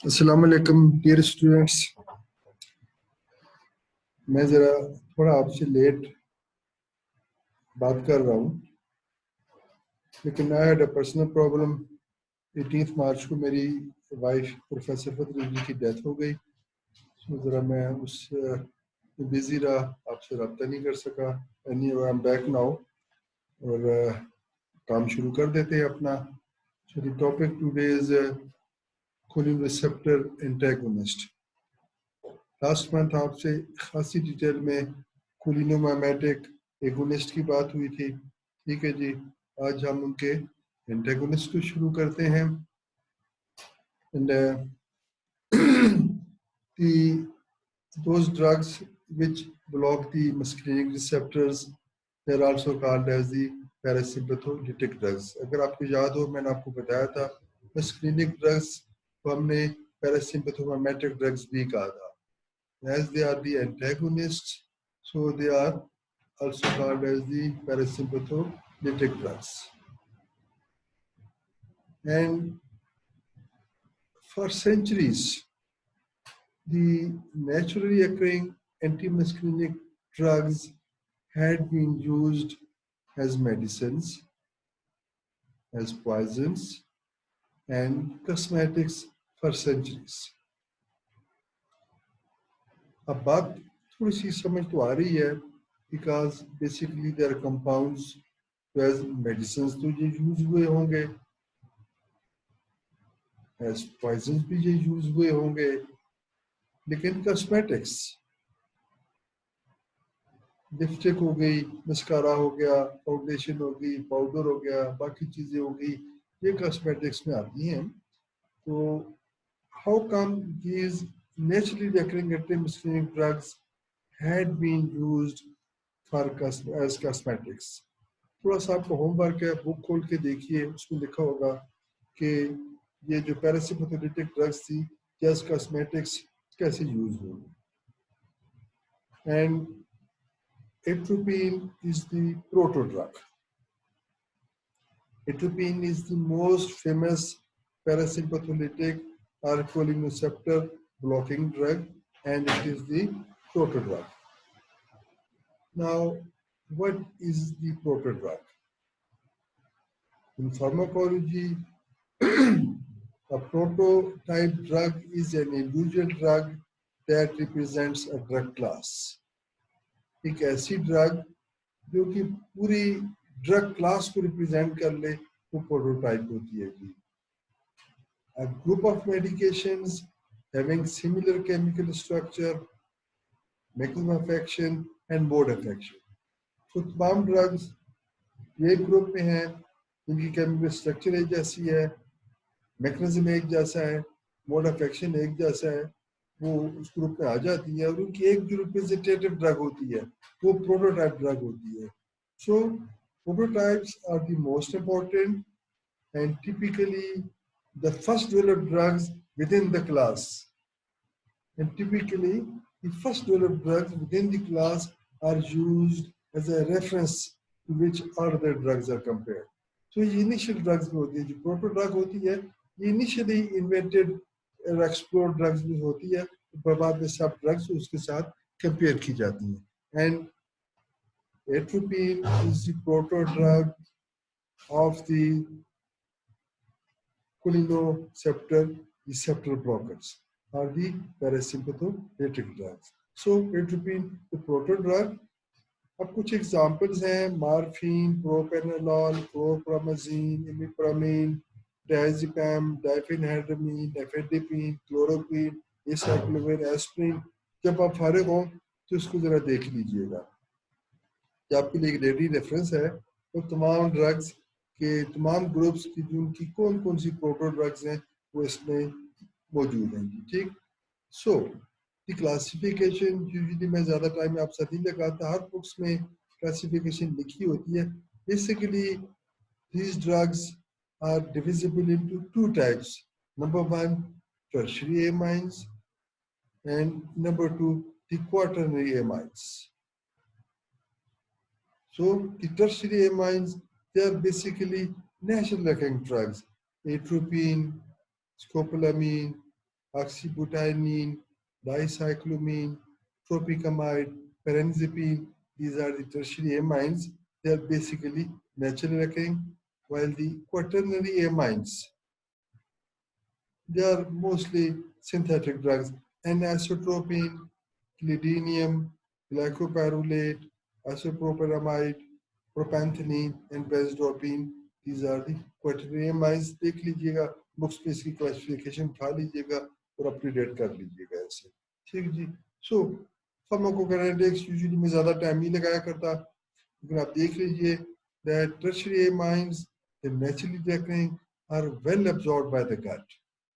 अस्सलाम वालेकुम dear students. मैं ज़रा थोड़ा आपसे लेट बात कर रहा हूँ, लेकिन I had a personal problem. 18 मार्च को मेरी वाइफ प्रोफेसर फतरुद्दीन की डेथ हो गई, तो ज़रा मैं उस बिज़ी रहा, आपसे रब्ता नहीं कर सका। Anyway I am back now और काम शुरू कर देते हैं अपना। So the topic today is choline receptor antagonist. Last month आपसे खासी डिटेल में कोलिनोमाइमेटिक एगोनिस्ट की बात हुई थी। ठीक है जी, आज हम उनके एंटागोनिस्ट को शुरू करते हैं। And those drugs which block the muscarinic receptors, they are also called as the parasympathetic drugs. अगर आपको याद हो, मैंने आपको बताया था muscarinic drugs को हमने parasympathetic drugs भी कहा था, as they are the antagonists, so they are also called as the parasympathetic drugs. And for centuries, the naturally occurring antimuscarinic drugs had been used as medicines, as poisons, and cosmetics for centuries. अब बात थोड़ी सी समझ तो आ रही है, because basically there are compounds as medicines तो ये use हुए होंगे, as poisons भी ये यूज हुए होंगे, लेकिन कॉस्मेटिक्स, लिपस्टिक हो गई, मस्कारा हो गया, फाउंडेशन हो गई, पाउडर हो गया, बाकी चीजें हो गई, ये कॉस्मेटिक्स में आती हैं। तो how come these naturally occurring antimuscarinic drugs had been used for as cosmetics? थोड़ा सा आपको होमवर्क है, बुक खोल के देखिए, उसमें लिखा होगा कि ये जो पैरासिम्पैथेटिक ड्रग्स थी एज कॉस्मेटिक्स कैसे यूज हुई। And atropine is the proto-drug. Atropine is the most famous parasympathetic or cholinesterase blocking drug, and it is the proto-drug. Now, what is the proto-drug? In pharmacology, a prototype drug is an individual drug that represents a drug class. एक ऐसी drug जो कि पूरी drug class को represent कर ले, वो prototype होती है जी। A group of medications having similar chemical structure, mechanism of action and mode of action. तो तमाम ड्रग्स एक ग्रुप में हैं जिनकी केमिकल स्ट्रक्चर एक जैसी है, मैकेनिज्म एक जैसा है, मोड ऑफ एक्शन एक जैसा है, वो उस ग्रुप में आ जाती है और उनकी एक जो रिप्रेजेंटेटिव ड्रग होती है वो प्रोटोटाइप ड्रग होती है। So prototypes are the most important and typically the first developed drugs within the class. And typically the first developed drugs within the class are used as a reference to which other drugs are compared. So ये initial drugs में होती है, जो proto drug होती है ये initially invented or explored drugs में होती है, बाद में सब drugs उसके साथ compare की जाती हैं। And atropine is the proto-drug of the cholinesterase receptor blockers or the parasympathetic drugs. So atropine the proto-drug. अब कुछ एग्जांपल्स हैं, morphine, propranolol, chlorpromazine, imipramine, diazepam, diphenhydramine, एफेडिपिन, क्लोरोक्विन, एसाइक्लोविर, एस्प्रिन। जब आप फारिग हो तो इसको जरा देख लीजिएगा, आपके लिए एक रेडी रेफरेंस है। तो तमाम ड्रग्स के तमाम ग्रुप्स की जिनकी कौन कौन सी प्रोटो ड्रग्स हैं वो इसमें मौजूद हैं, ठीक। सो द क्लासिफिकेशन, यूजुअली मैं ज़्यादा टाइम आप साथ नहीं लगाता, हर बुक्स में क्लासिफिकेशन लिखी होती है। Basically these drugs are divisible into two types. Number one, tertiary amines, and number two, the quaternary amines. So the tertiary amines, they are basically naturally occurring drugs: atropine, scopolamine, oxybutynine, dicyclomine, tropicamide, pyrenzepine. These are the tertiary amines. They are basically naturally occurring, while the quaternary amines, they are mostly synthetic drugs. Anisotropine, clidinium, glycopyrrolate, isoproperamide, propantheline, and benzodropine. These are the quaternary amines. देख लीजिएगा books पे इसकी classification उठा लीजिएगा और update कर लीजिएगा ऐसे ठीक जी सो फार्माकोकाइनेटिक्स यूजुअली में ज़्यादा टाइम नहीं लगाया करता लेकिन आप देख लीजिए that tertiary amines, the naturally occurring, are well absorbed by the gut.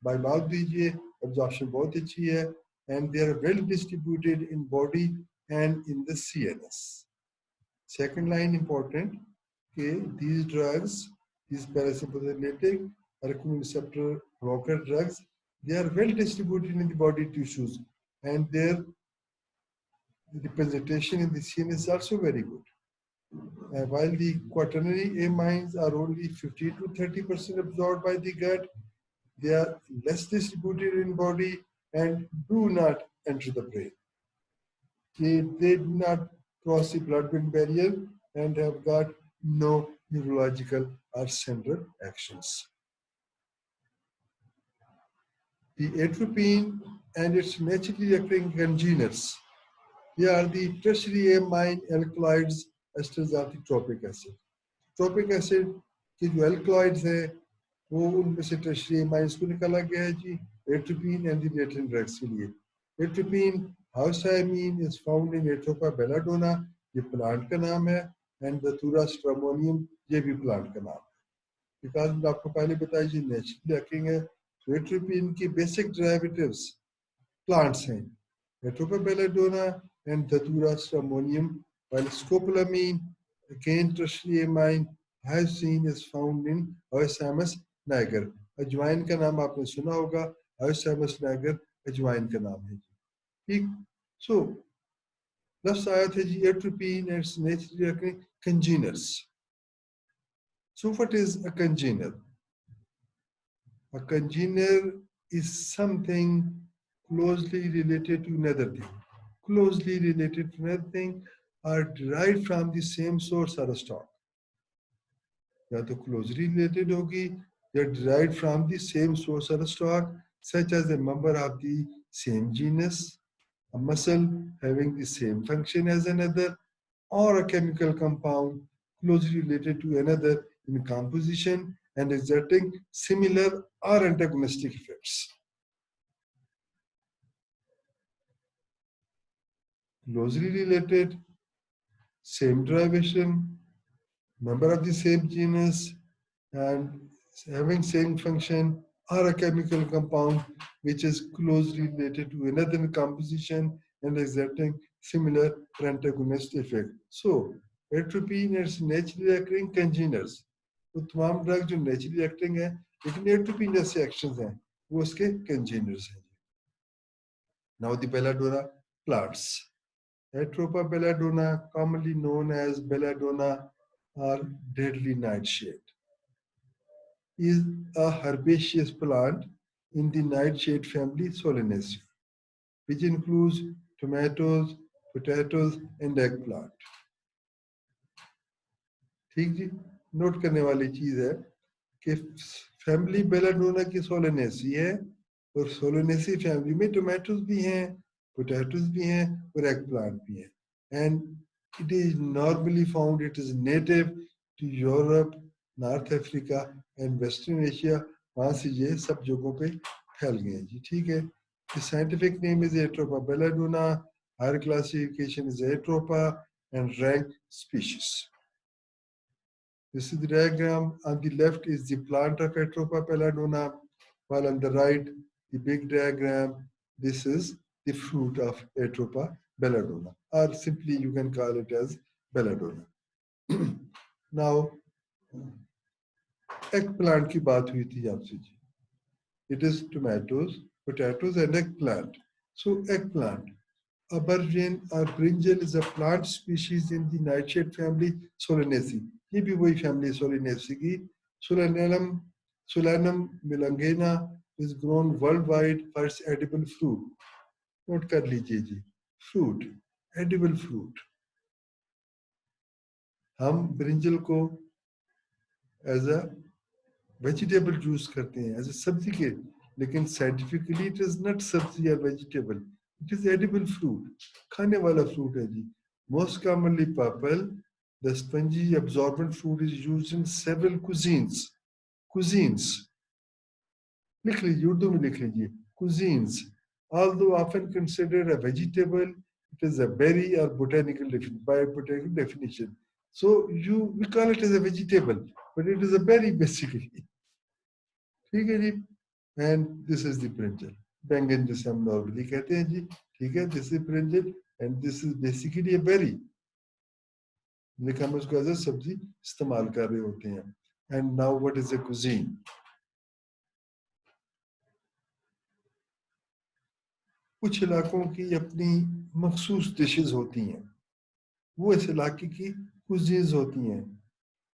By mouth दीजिए absorption बहुत अच्छी है and they are well distributed in body and in the CNS. Second line important, okay, these drugs, these parasympathetic orexin receptor blocker drugs, they are well distributed in the body tissues and their representation in the CNS is also very good. While the quaternary amines are only 50 to 30% absorbed by the gut, they are less distributed in body and do not enter the brain. They do not cross the blood-brain barrier and have got no neurological or central actions. The atropine and its naturally occurring congeners, they are the tertiary amine alkaloids esters of the tropic acid. Tropic acid के जो alkaloids हैं वो उनमें से tertiary amines को निकाला गया है जी atropine and the latent drugs के लिए. Atropine houseamine is found in Atropa belladonna, ये plant का नाम है, and Datura stramonium ये भी plant का नाम है. विकास में आपको पहले बताया जी naturally occurring है, तो atropine की basic derivatives plants हैं, Atropa belladonna and Datura stramonium, while scopolamine, again tertiary amine, hyoscine is found in Oesamus niger. अजवाइन का नाम आपने सुना होगा, Oesamus niger अजवाइन का नाम है. ठीक, so लफ्ज़ आया था जी atropine and its naturally occurring congeners. So what is a congener? A congener is something closely related to another thing. Closely related to another thing are derived from the same source or stock. या तो closely related होगी या derived from the same source or stock, such as a member of the same genus, a muscle having the same function as another, or a chemical compound closely related to another in composition and exerting similar or antagonistic effects. Closely related, same derivation, member of the same genus, and having same function, or a chemical compound which is closely related to another composition and exerting similar or antagonist effect. So, atropine is naturally occurring congeners. तो तमाम drug जो naturally acting है लेकिन atropine जैसे actions हैं वो उसके कंजेनर्स हैं. Now the belladonna plants. Atropa belladonna, commonly known as belladonna or deadly nightshade, is a herbaceous plant in the nightshade family Solanaceae, which includes tomatoes, potatoes, and eggplant. ठीक जी, note करने वाली चीज है कि फैमिली बेलाडोना की Solanaceae है और Solanaceae family में टोमेटोज भी हैं, पोटैटोज भी हैं और एग प्लांट भी हैं. And it is normally found, it is native to Europe, North Africa and western Asia. वहाँ से ये सब जगहों पे फैल गए हैं जी. ठीक है, the scientific name is Atropa belladonna, higher classification is Atropa and rank species. This is the diagram. On the left is the plant of Atropa belladonna, while on the right, the big diagram, this is the fruit of Atropa belladonna, or simply you can call it as belladonna. Now, eggplant की बात हुई थी आपसे जी. It is tomatoes, potatoes, and eggplant. So, eggplant, aubergine or brinjal is a plant species in the nightshade family Solanaceae. ये भी वही family Solanaceae की. Solanum, Solanum melongena is grown worldwide for its edible fruit. Note कर लीजिए जी, fruit, edible fruit. हम brinjal को as a vegetable use करते हैं, as a सब्जी के, लेकिन scientifically it is not सब्जी या vegetable. It is edible fruit, खाने वाला fruit है जी. Most commonly purple, the spongy absorbent fruit is used in several cuisines. Cuisines. लिख लीजिए, उर्दू में लिख लीजिए. Cuisines. Although often considered a vegetable, it is a berry or by botanical definition. So we call it as a vegetable, but it is a berry basically. ठीक है जी. And this is the brinjal. बैंगन जिसे हम normally कहते हैं जी. ठीक है, this is brinjal and this is basically a berry. लेकिन हम उसको as a सब्जी इस्तेमाल कर रहे होते हैं. And now what is a cuisine? कुछ इलाकों की अपनी मखसूस डिशेस होती हैं, वो इस इलाके की कुजीन्स होती हैं.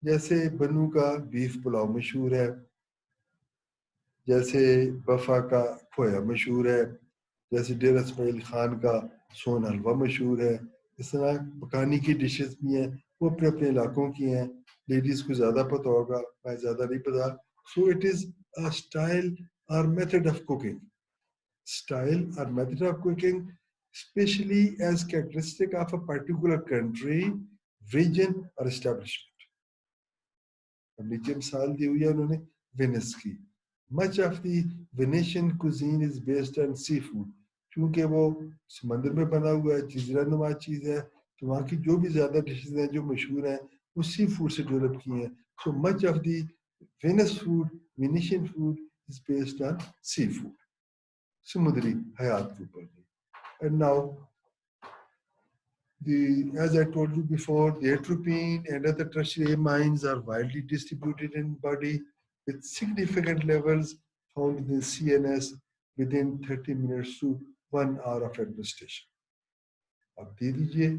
जैसे बनू का बीफ पुलाव मशहूर है, जैसे बफा का खोया मशहूर है, जैसे डेरा इस्माइल खान का सोन हलवा मशहूर है. इस तरह पकाने की डिशेस भी हैं, वो अपने अपने इलाकों की हैं. लेडीज़ को ज़्यादा पता होगा, मैं ज़्यादा नहीं पता. So it is a style और method of cooking. Style or method of cooking, especially as characteristic of a particular country, region or establishment. अब नीचे मिसाल दी हुई है उन्होंने वेनिस की. Much of the Venetian cuisine is based on seafood. क्योंकि वो समंदर में बना हुआ है, जजीरा नुमा चीज़ है, तो वहाँ की जो भी ज़्यादा डिशेज हैं जो मशहूर हैं वो सी फूड से डेवलप की हैं. So much of the Venice food, Venetian food is based on seafood. समुद्री हयात के ऊपर. And now, as I told you before, the atropine and other tertiary amines are widely distributed in body with significant levels found in the CNS within 30 minutes to 1 hour of administration. अब दे दीजिए,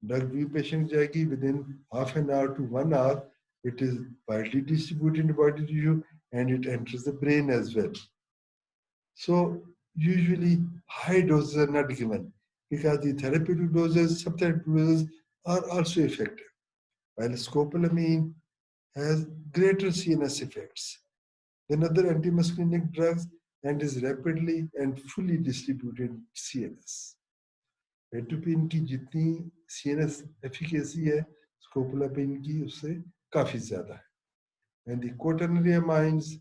drug भी patient जाएगी within half an hour to 1 hour. It is widely distributed in the body tissue and it enters the brain as well. So usually high doses are not given because the therapeutic doses, subtherapeutic doses are also effective. While scopolamine has greater CNS effects than other antimuscarinic drugs and is rapidly and fully distributed in CNS. Atropine की जितनी CNS efficacy है, scopolamine की उससे काफी ज़्यादा है. And the quaternary amines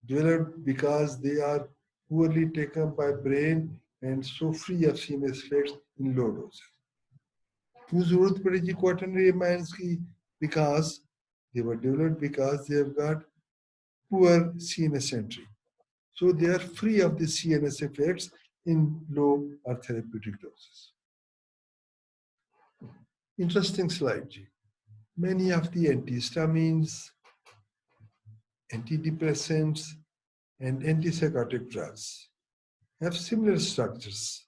developed because they are poorly taken by brain and so free of CNS effects in low doses. क्यों जरूरत पड़ी जी quaternary amines की? Because they were developed because they have got poor CNS entry. So they are free of the CNS effects in low or therapeutic doses. Interesting slide ji. Many of the antihistamines, antidepressants, and antipsychotic drugs have similar structures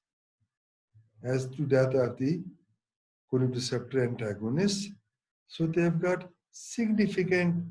as to that of the cholinesterase receptor antagonists. So they have got significant